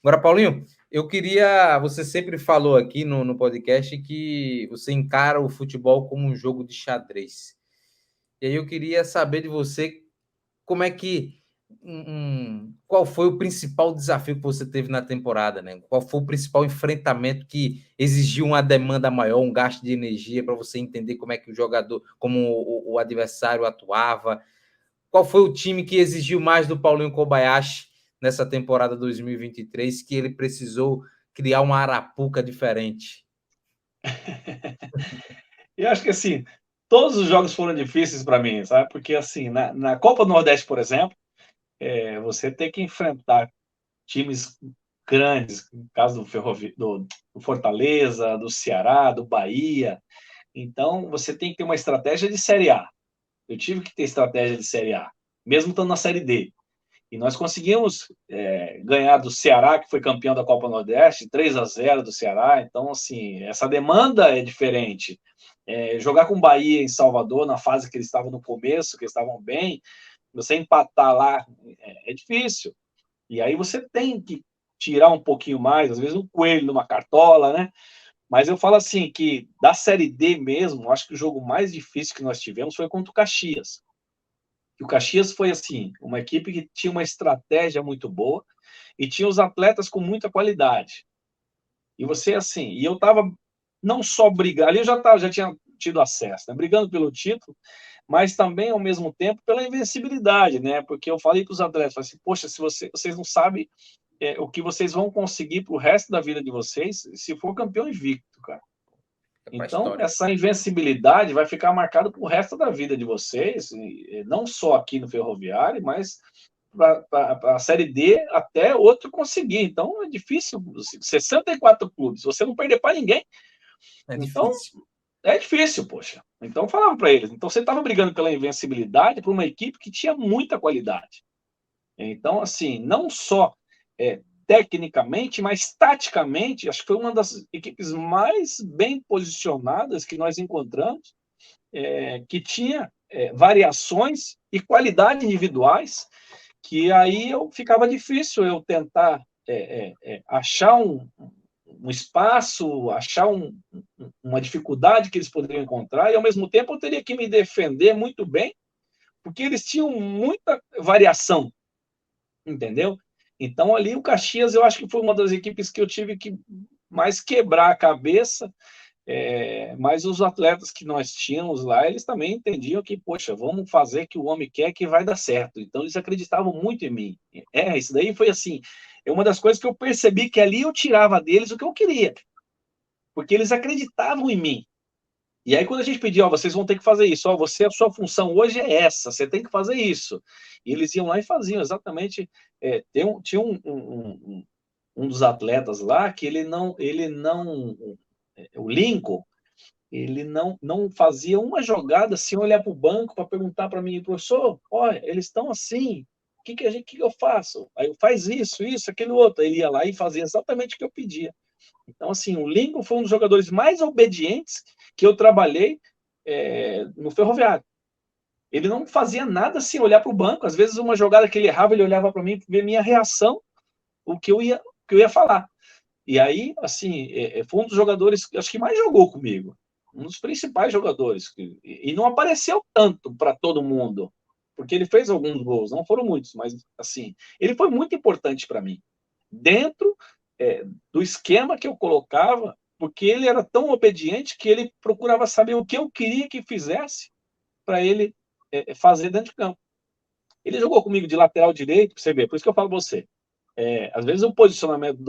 Agora, Paulinho, eu queria. Você sempre falou aqui no podcast que você encara o futebol como um jogo de xadrez. E aí eu queria saber de você como é que. Qual foi o principal desafio que você teve na temporada, né? Qual foi o principal enfrentamento que exigiu uma demanda maior, um gasto de energia para você entender como é que o jogador, como o adversário atuava? Qual foi o time que exigiu mais do Paulinho Kobayashi nessa temporada 2023, que ele precisou criar uma arapuca diferente? Eu acho que, assim, todos os jogos foram difíceis para mim, sabe? Porque, assim, na Copa do Nordeste, por exemplo, você tem que enfrentar times grandes, no caso do Fortaleza, do Ceará, do Bahia. Então, você tem que ter uma estratégia de Série A. Eu tive que ter estratégia de Série A, mesmo estando na Série D. E nós conseguimos ganhar do Ceará, que foi campeão da Copa Nordeste, 3-0 do Ceará. Então, assim, essa demanda é diferente. Jogar com o Bahia em Salvador, na fase que eles estavam no começo, que eles estavam bem, você empatar lá é difícil. E aí você tem que tirar um pouquinho mais, às vezes um coelho numa cartola, né? Mas eu falo assim, que da Série D mesmo, acho que o jogo mais difícil que nós tivemos foi contra o Caxias. E o Caxias foi, assim, uma equipe que tinha uma estratégia muito boa e tinha os atletas com muita qualidade. E você, assim, e eu tava não só brigando, ali eu já tinha tido acesso, né? Brigando pelo título, mas também, ao mesmo tempo, pela invencibilidade, né? Porque eu falei para os atletas, falei assim, poxa, se vocês não sabem o que vocês vão conseguir para o resto da vida de vocês se for campeão invicto, cara. É para a Então, história. essa invencibilidade vai ficar marcada para o resto da vida de vocês, não só aqui no Ferroviário, mas para a Série D até outro conseguir. Então, é difícil. 64 clubes, você não perder para ninguém. É Então, difícil. é difícil, poxa. Então, eu falava para eles. Então, você estava brigando pela invencibilidade para uma equipe que tinha muita qualidade. Então, assim, não só tecnicamente, mas taticamente, acho que foi uma das equipes mais bem posicionadas que nós encontramos, que tinha variações e qualidade individuais, que aí eu ficava difícil eu tentar achar um espaço, achar uma dificuldade que eles poderiam encontrar, e ao mesmo tempo eu teria que me defender muito bem, porque eles tinham muita variação, entendeu? Então, ali o Caxias, eu acho que foi uma das equipes que eu tive que mais quebrar a cabeça, mas os atletas que nós tínhamos lá, eles também entendiam que, poxa, vamos fazer que o homem quer que vai dar certo. Então, eles acreditavam muito em mim. Isso daí foi assim, é uma das coisas que eu percebi que ali eu tirava deles o que eu queria, porque eles acreditavam em mim. E aí, quando a gente pedia, ó, vocês vão ter que fazer isso, ó, a sua função hoje é essa, você tem que fazer isso. E eles iam lá e faziam exatamente. Tinha um dos atletas lá que o Lincoln, ele não fazia uma jogada sem olhar para o banco para perguntar para mim, professor, olha, eles estão assim, que eu faço? Aí eu faz isso, aquilo outro. Ele ia lá e fazia exatamente o que eu pedia. Então, assim, o Lincoln foi um dos jogadores mais obedientes que eu trabalhei no Ferroviário. Ele não fazia nada sem olhar para o banco. Às vezes, uma jogada que ele errava, ele olhava para mim, ver minha reação, o que eu ia falar. E aí, assim, foi um dos jogadores, acho que mais jogou comigo. Um dos principais jogadores. E não apareceu tanto para todo mundo, porque ele fez alguns gols, não foram muitos, mas, assim, ele foi muito importante para mim. Dentro do esquema que eu colocava, porque ele era tão obediente que ele procurava saber o que eu queria que fizesse para ele fazer dentro de campo. Ele jogou comigo de lateral direito, para você ver, por isso que eu falo para você. Às vezes o posicionamento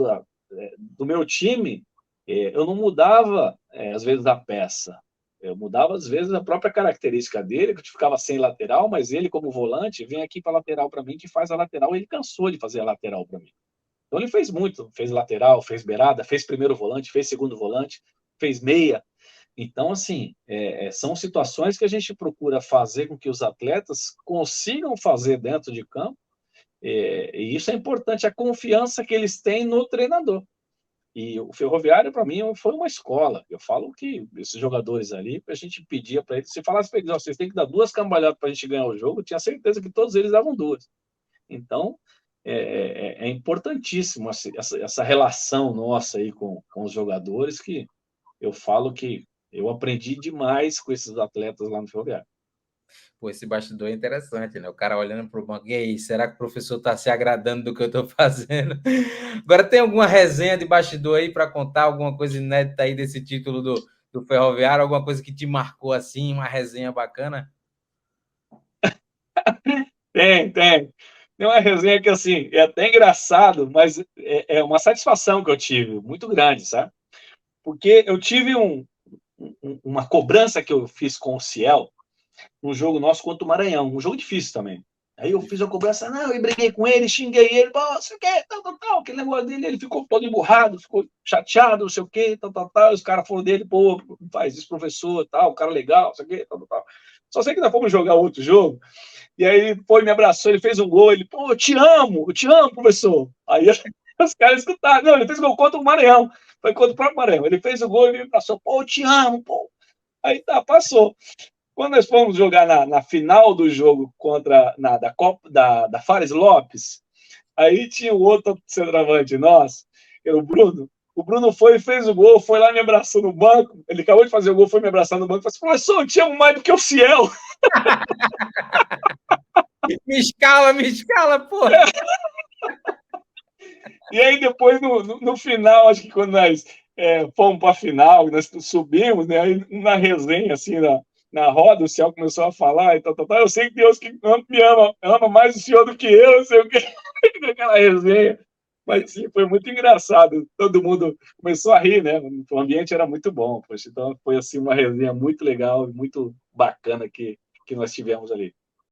do meu time, eu não mudava, às vezes, a peça. Eu mudava, às vezes, a própria característica dele, que eu ficava sem lateral, mas ele, como volante, vem aqui para a lateral para mim, que faz a lateral. Ele cansou de fazer a lateral para mim. Então ele fez muito, fez lateral, fez beirada, fez primeiro volante, fez segundo volante, fez meia. Então, assim, são situações que a gente procura fazer com que os atletas consigam fazer dentro de campo, e isso é importante, a confiança que eles têm no treinador. E o Ferroviário, para mim, foi uma escola. Eu falo que esses jogadores ali, a gente pedia para eles, se falasse para eles, vocês têm que dar 2 cambalhotas para a gente ganhar o jogo, eu tinha certeza que todos eles davam 2. Então, é importantíssimo essa relação nossa aí com os jogadores, que eu falo que eu aprendi demais com esses atletas lá no Ferroviário. Pô, esse bastidor é interessante, né? O cara olhando para o banco, e aí, será que o professor está se agradando do que eu estou fazendo? Agora, tem alguma resenha de bastidor aí para contar, alguma coisa inédita aí desse título do Ferroviário, alguma coisa que te marcou assim, uma resenha bacana? Tem. Tem uma resenha que, assim, é até engraçado, mas é uma satisfação que eu tive, muito grande, sabe? Porque eu tive uma cobrança que eu fiz com o Ciel, num jogo nosso contra o Maranhão, um jogo difícil também. Aí eu fiz a cobrança, não, eu briguei com ele, xinguei ele, pô, não sei o quê, tal, aquele negócio dele, ele ficou todo emburrado, ficou chateado, não sei o quê, tal, os caras foram dele, pô, faz isso, professor, tal, um cara legal, não sei o quê, tal. Só sei que nós fomos jogar outro jogo, e aí ele foi, me abraçou, ele fez um gol, ele, pô, eu te amo, professor. Aí os caras escutaram, não, ele fez gol contra o Maranhão, foi contra o próprio Maranhão, ele fez o gol e me abraçou, pô, eu te amo, pô. Aí tá, passou. Quando nós fomos jogar na final do jogo da Copa da Fares Lopes, aí tinha o outro centroavante nosso, que era o Bruno. O Bruno foi e fez o gol, foi lá me abraçou no banco. Ele acabou de fazer o gol, foi me abraçar no banco e falou assim: professor, eu te amo mais do que o Ciel. Me escala, pô! E aí depois, no final, acho que quando nós fomos para a final, nós subimos, né? Aí na resenha, assim, na roda, o Ciel começou a falar e tal. Eu sei que Deus que me ama mais o senhor do que eu, não sei o que, aquela resenha. Mas sim, foi muito engraçado. Todo mundo começou a rir, né? O ambiente era muito bom, poxa. Então foi assim uma resenha muito legal e muito bacana que nós tivemos ali.